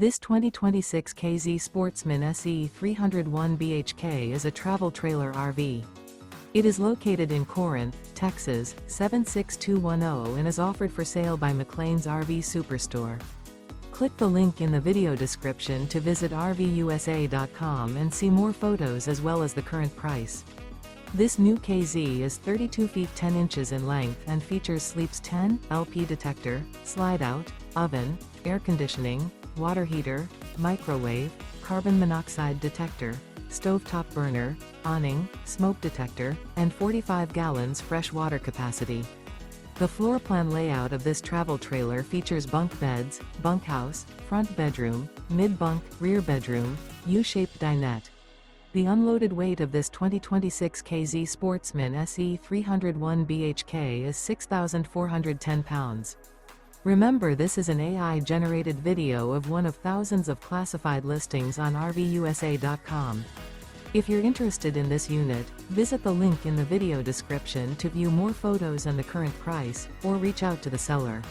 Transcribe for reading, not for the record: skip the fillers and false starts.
This 2026 K-Z Sportsmen SE 301 BHK is a travel trailer RV. It is located in Corinth, Texas, 76210 and is offered for sale by McClain's RV Superstore. Click the link in the video description to visit RVUSA.com and see more photos as well as the current price. This new KZ is 32 feet 10 inches in length and features sleeps 10, LP detector, slide-out, oven, air conditioning, water heater, microwave, carbon monoxide detector, stovetop burner, awning, smoke detector, and 45 gallons fresh water capacity. The floor plan layout of this travel trailer features bunk beds, bunkhouse, front bedroom, mid-bunk, rear bedroom, U-shaped dinette. The unloaded weight of this 2026 K-Z Sportsmen SE 301 BHK is 6,410 pounds. Remember, this is an AI-generated video of one of thousands of classified listings on RVUSA.com. If you're interested in this unit, visit the link in the video description to view more photos and the current price, or reach out to the seller.